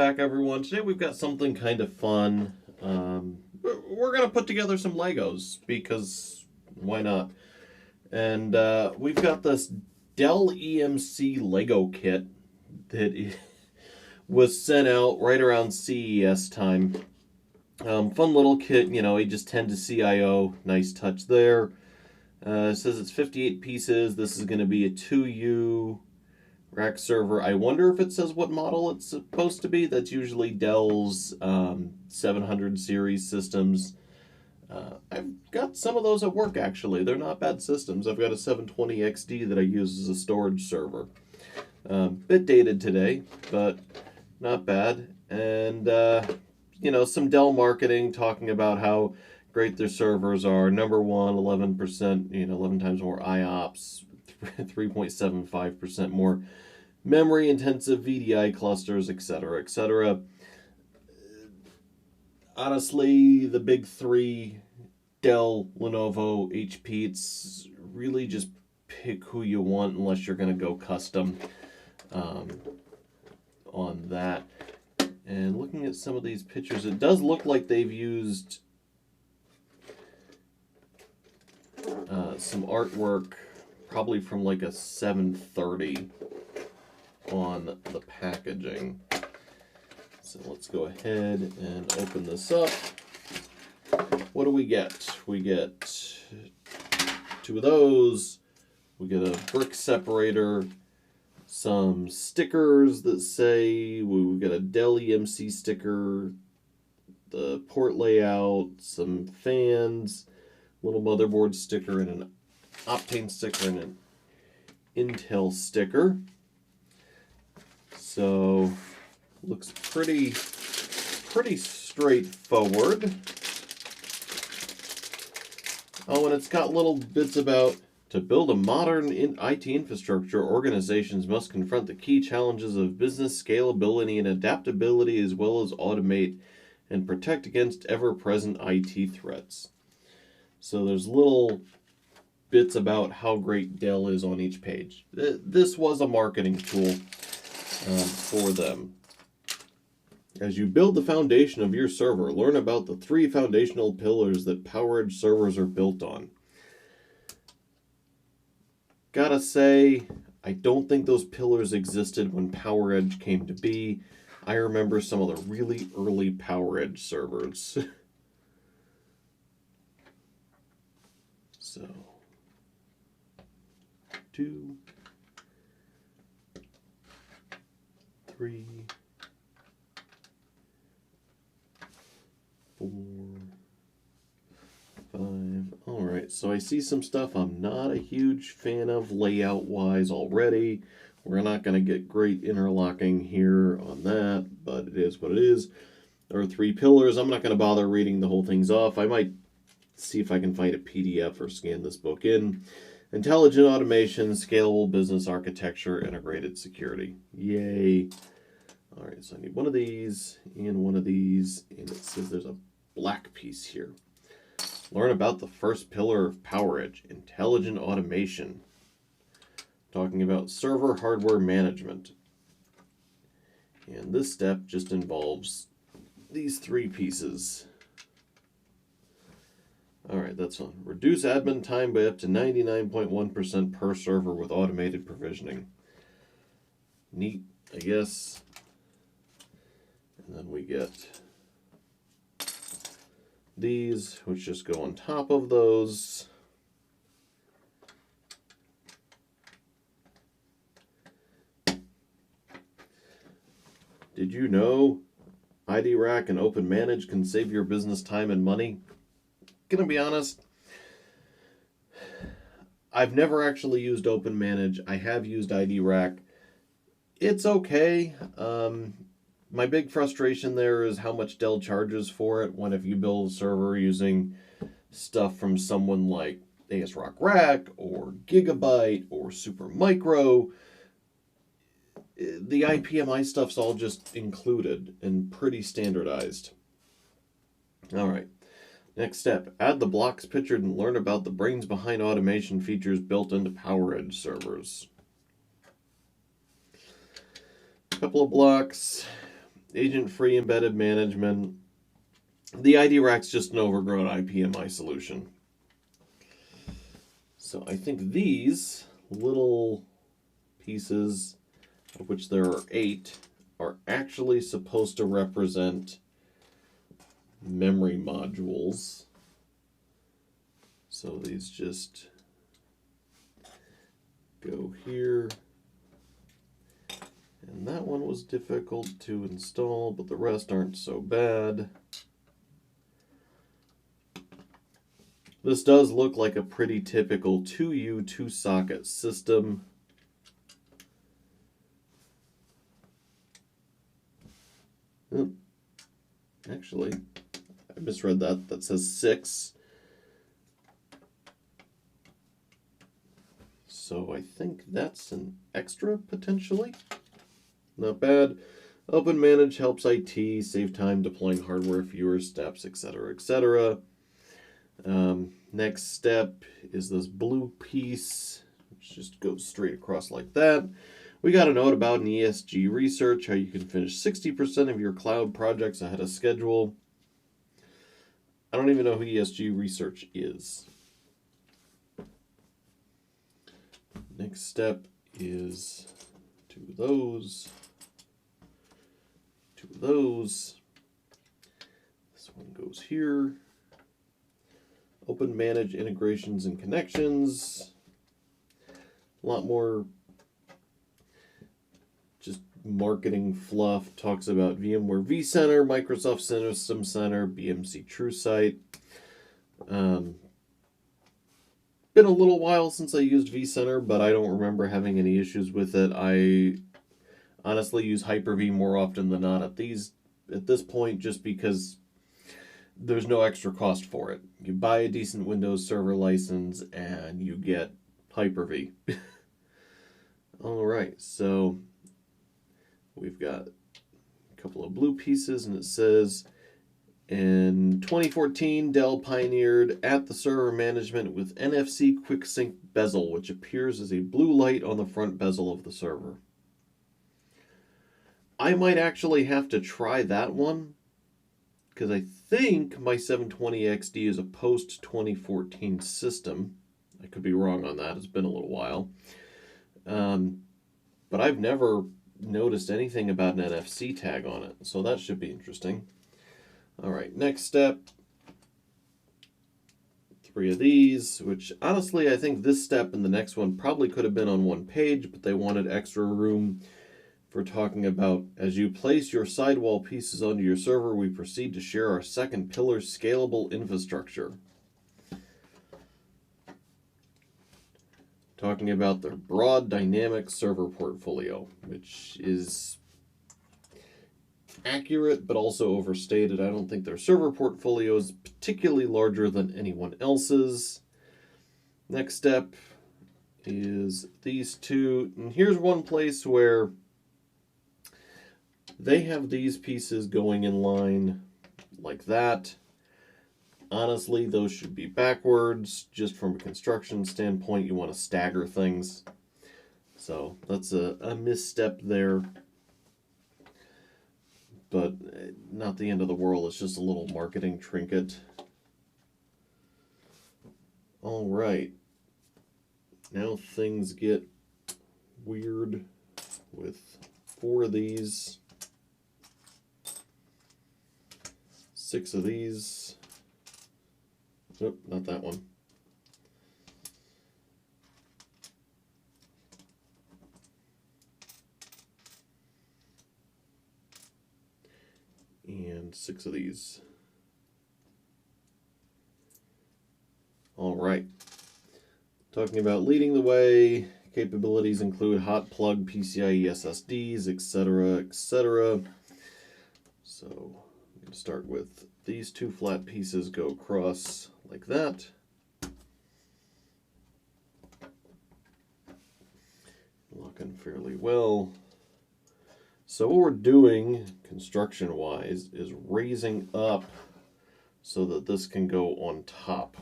back, everyone. Today we've got something kind of fun. We're going to put together some Legos because why not? And we've got this Dell EMC Lego kit that was sent out right around CES time. Fun little kit, you know, ages 10 to CIO. Nice touch there. It says it's 58 pieces. This is going to be a 2U rack server. I wonder if it says what model it's supposed to be. That's usually Dell's 700 series systems. I've got some of those at work, actually. They're not bad systems. I've got a 720 XD that I use as a storage server. Bit dated today, but not bad. And, you know, some Dell marketing talking about how great their servers are. Number one, 11%, 11 times more IOPS, 3.75% more memory intensive VDI clusters, etc., etc. Honestly, the big three, Dell, Lenovo, HP, it's really just pick who you want unless you're going to go custom on that. And looking at some of these pictures, it does look like they've used some artwork, probably from like a 730 on the packaging. So let's go ahead and open this up. What do we get? We get two of those. We get a brick separator, some stickers that say, we get a Dell EMC sticker, the port layout, some fans, little motherboard sticker, and an Optane sticker, and an Intel sticker. So looks pretty straightforward. Oh, and it's got little bits about, to build a modern IT infrastructure, organizations must confront the key challenges of business scalability and adaptability, as well as automate and protect against ever-present IT threats. So there's little bits about how great Dell is on each page. This was a marketing tool for them. As you build the foundation of your server, learn about the 3 foundational pillars that PowerEdge servers are built on. Gotta say, I don't think those pillars existed when PowerEdge came to be. I remember some of the really early PowerEdge servers. So, 2, 3, 4, 5. Alright, so I see some stuff I'm not a huge fan of layout-wise already. We're not going to get great interlocking here on that, but it is what it is. There are 3 pillars. I'm not going to bother reading the whole things off. I might see if I can find a PDF or scan this book in. Intelligent automation, scalable business architecture, integrated security. Yay. All right, so I need one of these and one of these, and it says there's a black piece here. Learn about the first pillar of PowerEdge, intelligent automation. Talking about server hardware management. And this step just involves these 3 pieces. All right, that's one. Reduce admin time by up to 99.1% per server with automated provisioning. Neat, I guess. And then we get these, which just go on top of those. Did you know ID Rack and Open Manage can save your business time and money? Gonna be honest, I've never actually used Open Manage. I have used ID Rack. It's okay. My big frustration there is how much Dell charges for it when if you build a server using stuff from someone like ASRock Rack or Gigabyte or Supermicro, the IPMI stuff's all just included and pretty standardized. All right. Next step, add the blocks pictured and learn about the brains behind automation features built into PowerEdge servers. A couple of blocks. agent-free embedded management. The ID rack's just an overgrown IPMI solution. So I think these little pieces, of which there are 8, are actually supposed to represent memory modules. So these just go here. And that one was difficult to install, but the rest aren't so bad. This does look like a pretty typical 2U, 2-socket system. Oh, actually, I misread that. That says 6. So I think that's an extra, potentially. Not bad. Open Manage helps IT save time deploying hardware, fewer steps, etc., etc. Next step is this blue piece, which just goes straight across like that. We got a note about an ESG research, how you can finish 60% of your cloud projects ahead of schedule. I don't even know who ESG research is. Next step is 2 of those. 2 of those. This one goes here. Open Manage integrations and connections. A lot more just marketing fluff. Talks about VMware vCenter, Microsoft System Center, BMC TrueSight. Been a little while since I used vCenter, but I don't remember having any issues with it. I honestly use Hyper-V more often than not at this point, just because there's no extra cost for it. You buy a decent Windows Server license and you get Hyper-V. All right, so we've got a couple of blue pieces, and it says, in 2014, Dell pioneered at the server management with NFC QuickSync bezel, which appears as a blue light on the front bezel of the server. I might actually have to try that one, because I think my 720XD is a post-2014 system. I could be wrong on that. It's been a little while. But I've never noticed anything about an NFC tag on it, so that should be interesting. All right, next step. 3 of these, which honestly I think this step and the next one probably could have been on one page, but they wanted extra room for talking about, as you place your sidewall pieces onto your server, we proceed to share our second pillar, scalable infrastructure. Talking about their broad dynamic server portfolio, which is accurate but also overstated. I don't think their server portfolio is particularly larger than anyone else's. Next step is these 2, and here's one place where they have these pieces going in line like that. Honestly, those should be backwards. Just from a construction standpoint, you want to stagger things. So that's a misstep there. But not the end of the world. It's just a little marketing trinket. All right. Now things get weird with 4 of these. 6 of these. Nope, not that one. And 6 of these. All right. Talking about leading the way, capabilities include hot plug PCIe SSDs, etc., etc. So I'm going to start with these 2 flat pieces go across like that. Looking fairly well. So what we're doing, construction-wise, is raising up so that this can go on top.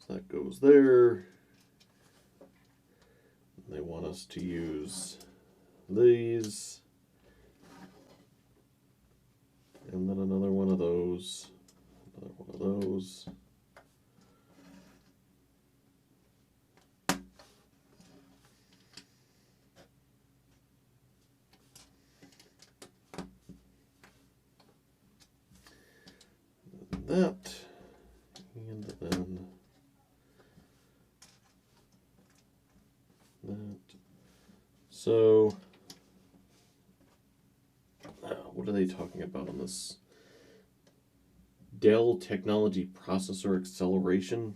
So that goes there. They want us to use these. And then another one of those. Another one of those. That. And then that. So, what are they talking about on this? Dell Technology Processor Acceleration.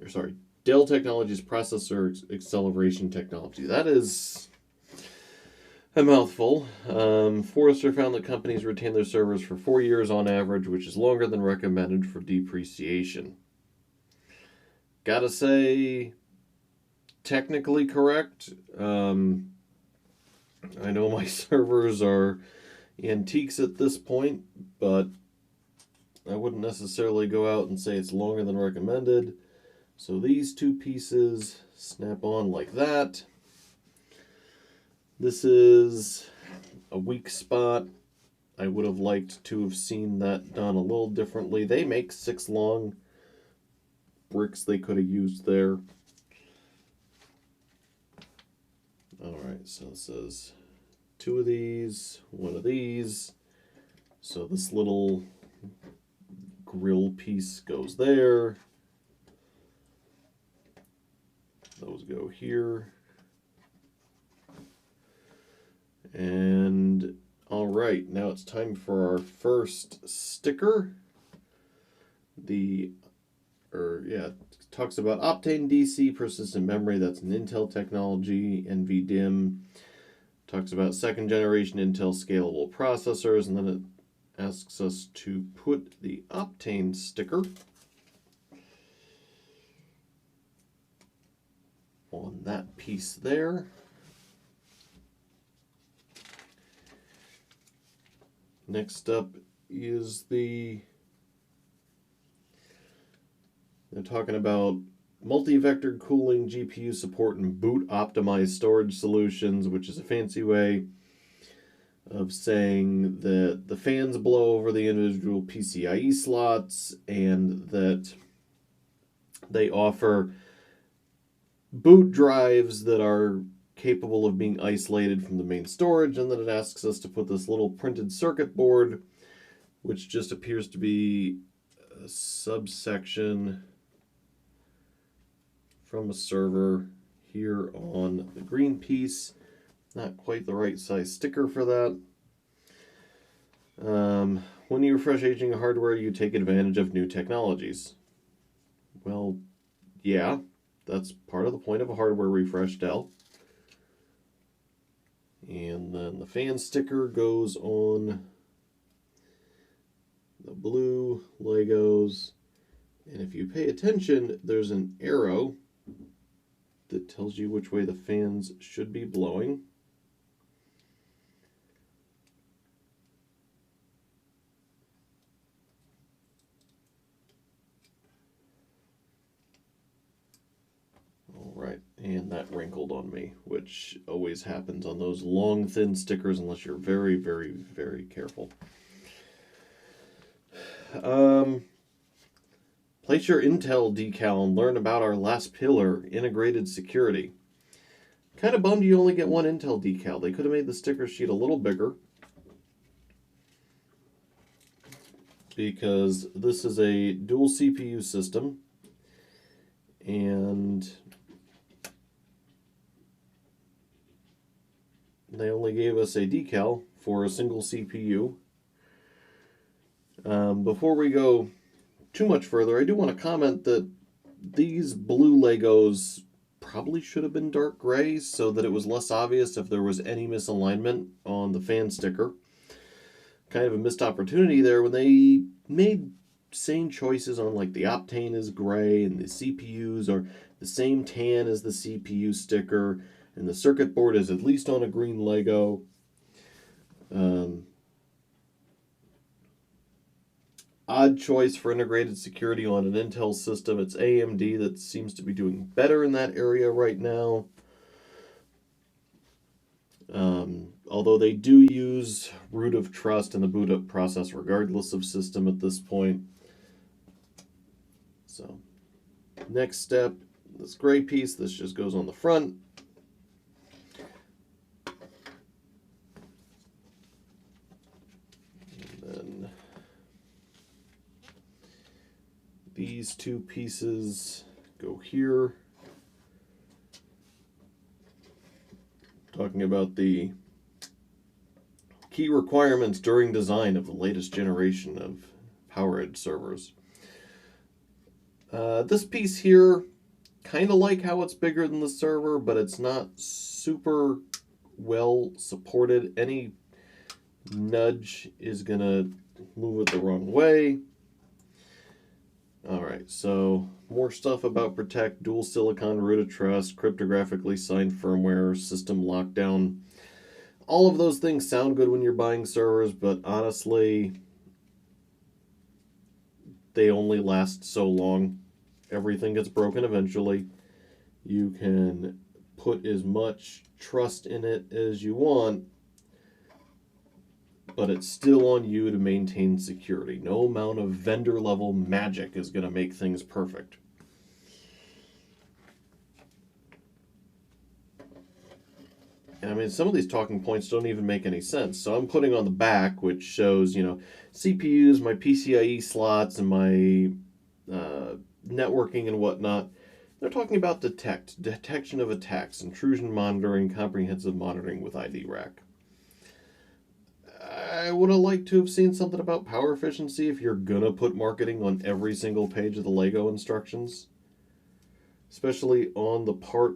Or sorry, Dell Technologies Processor Acceleration Technology. That is a mouthful. Forrester found that companies retain their servers for 4 years on average, which is longer than recommended for depreciation. Gotta say, technically correct. I know my servers are antiques at this point, but I wouldn't necessarily go out and say it's longer than recommended. So these two pieces snap on like that. This is a weak spot. I would have liked to have seen that done a little differently. They make 6 long bricks they could have used there. Alright, so it says 2 of these, 1 of these. So this little grill piece goes there. Those go here. And alright, now it's time for our first sticker. It talks about Optane DC persistent memory. That's an Intel technology, NVDIMM. Talks about 2nd generation Intel scalable processors, and then it asks us to put the Optane sticker on that piece there. Next up is they're talking about multi-vector cooling, GPU support, and boot optimized storage solutions, which is a fancy way of saying that the fans blow over the individual PCIe slots and that they offer boot drives that are capable of being isolated from the main storage, and then it asks us to put this little printed circuit board, which just appears to be a subsection from a server here on the green piece. Not quite the right size sticker for that. When you refresh aging hardware, you take advantage of new technologies. Well, yeah, that's part of the point of a hardware refresh, Dell. And then the fan sticker goes on the blue Legos. And if you pay attention, there's an arrow that tells you which way the fans should be blowing. All right, and that wrinkled on me, which always happens on those long, thin stickers unless you're very, very, very careful. Place your Intel decal and learn about our last pillar, integrated security. Kind of bummed you only get one Intel decal. They could have made the sticker sheet a little bigger, because this is a dual CPU system, and they only gave us a decal for a single CPU. Before we go too much further, I do want to comment that these blue Legos probably should have been dark gray so that it was less obvious if there was any misalignment on the fan sticker. Kind of a missed opportunity there when they made same choices on, like, the Optane is gray and the CPUs are the same tan as the CPU sticker and the circuit board is at least on a green Lego. Odd choice for integrated security on an Intel system. It's AMD that seems to be doing better in that area right now. although they do use root of trust in the boot up process regardless of system at this point. So next step, this gray piece, this just goes on the front. And then these two pieces go here. Talking about the key requirements during design of the latest generation of PowerEdge servers. This piece here, kind of like how it's bigger than the server, but it's not super well supported. Any nudge is going to move it the wrong way. Alright, so more stuff about Protect, dual silicon, root of trust, cryptographically signed firmware, system lockdown. All of those things sound good when you're buying servers, but honestly, they only last so long. Everything gets broken eventually. You can put as much trust in it as you want, but it's still on you to maintain security. No amount of vendor level magic is going to make things perfect. And I mean, some of these talking points don't even make any sense. So I'm putting on the back, which shows, CPUs, my PCIe slots, and my networking and whatnot. They're talking about detection of attacks, intrusion monitoring, comprehensive monitoring with ID rack. I would have liked to have seen something about power efficiency if you're going to put marketing on every single page of the Lego instructions. Especially on the part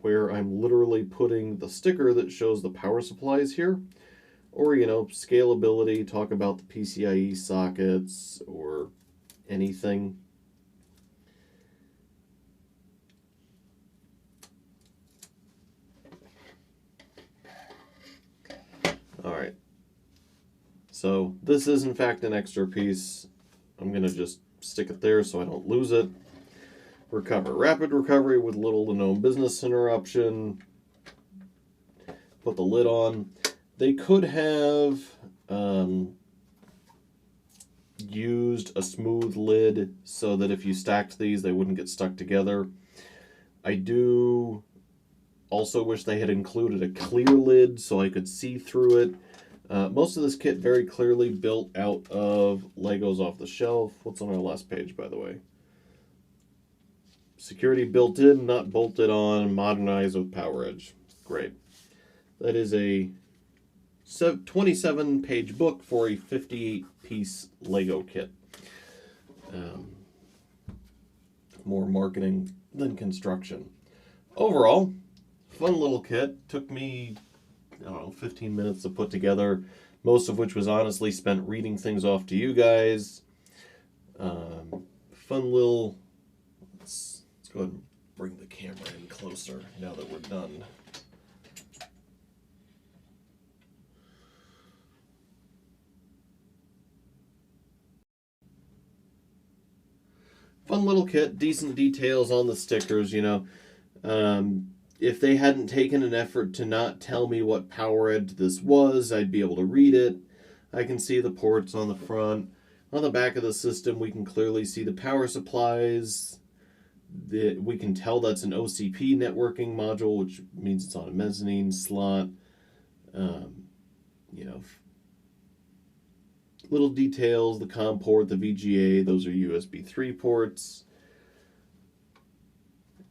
where I'm literally putting the sticker that shows the power supplies here. Or, scalability, talk about the PCIe sockets or anything. Alright. So this is in fact an extra piece. I'm going to just stick it there so I don't lose it. Recover. Rapid recovery with little to no business interruption. Put the lid on. They could have used a smooth lid so that if you stacked these, they wouldn't get stuck together. I do also wish they had included a clear lid so I could see through it. Most of this kit very clearly built out of Legos off the shelf. What's on our last page, by the way? Security built in, not bolted on, modernized with PowerEdge. Great. That is a 27-page book for a 58-piece Lego kit. More marketing than construction. Overall, fun little kit. Took me, 15 minutes to put together, most of which was honestly spent reading things off to you guys. Fun little... Let's go ahead and bring the camera in closer now that we're done. Fun little kit, decent details on the stickers, If they hadn't taken an effort to not tell me what PowerEdge this was, I'd be able to read it. I can see the ports on the front. On the back of the system, we can clearly see the power supplies. We can tell that's an OCP networking module, which means it's on a mezzanine slot. Little details, the COM port, the VGA, those are USB 3 ports.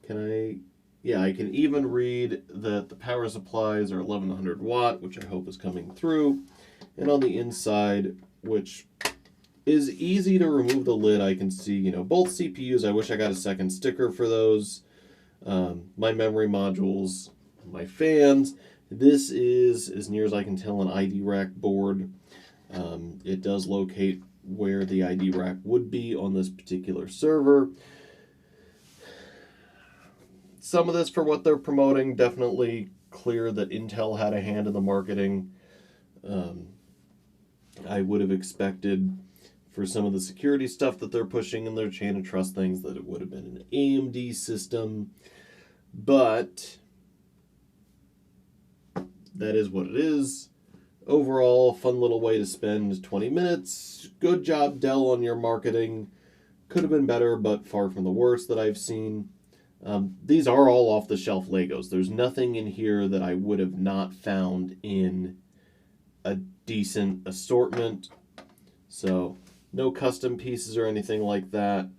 I can even read that the power supplies are 1100 watt, which I hope is coming through. And on the inside, which is easy to remove the lid, I can see, both CPUs. I wish I got a second sticker for those. My memory modules, my fans. This is, as near as I can tell, an ID rack board. It does locate where the ID rack would be on this particular server. Some of this for what they're promoting, definitely clear that Intel had a hand in the marketing. I would have expected for some of the security stuff that they're pushing in their chain of trust things that it would have been an AMD system. But that is what it is. Overall, fun little way to spend 20 minutes. Good job, Dell, on your marketing. Could have been better, but far from the worst that I've seen. These are all off-the-shelf Legos. There's nothing in here that I would have not found in a decent assortment. So, no custom pieces or anything like that.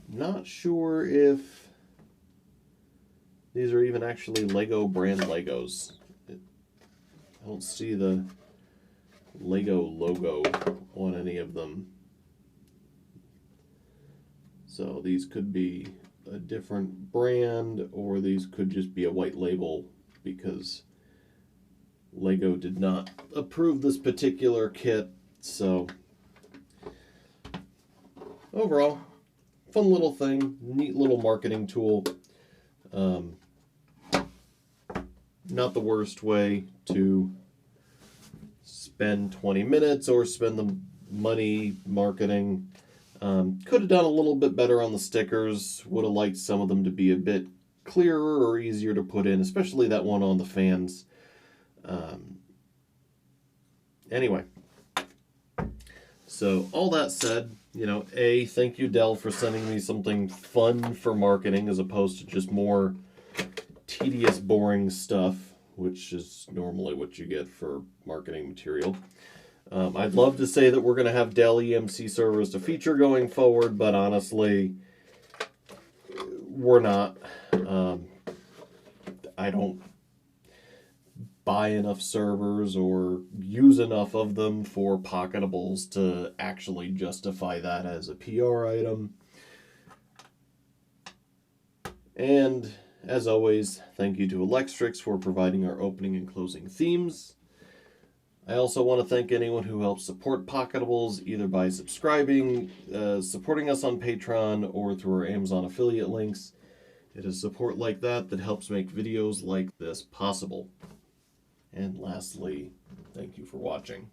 Not sure if these are even actually Lego brand Legos. I don't see the Lego logo on any of them. So these could be a different brand, or these could just be a white label because Lego did not approve this particular kit. So overall, fun little thing, neat little marketing tool. Not the worst way to spend 20 minutes or spend the money marketing. Could have done a little bit better on the stickers. Would have liked some of them to be a bit clearer or easier to put in, especially that one on the fans. Anyway, so all that said, thank you, Dell, for sending me something fun for marketing as opposed to just more tedious, boring stuff, which is normally what you get for marketing material. I'd love to say that we're going to have Dell EMC servers to feature going forward, but honestly, we're not. I don't buy enough servers or use enough of them for Pocketables to actually justify that as a PR item. And as always, thank you to Electrix for providing our opening and closing themes. I also want to thank anyone who helps support Pocketables, either by subscribing, supporting us on Patreon, or through our Amazon affiliate links. It is support like that that helps make videos like this possible. And lastly, thank you for watching.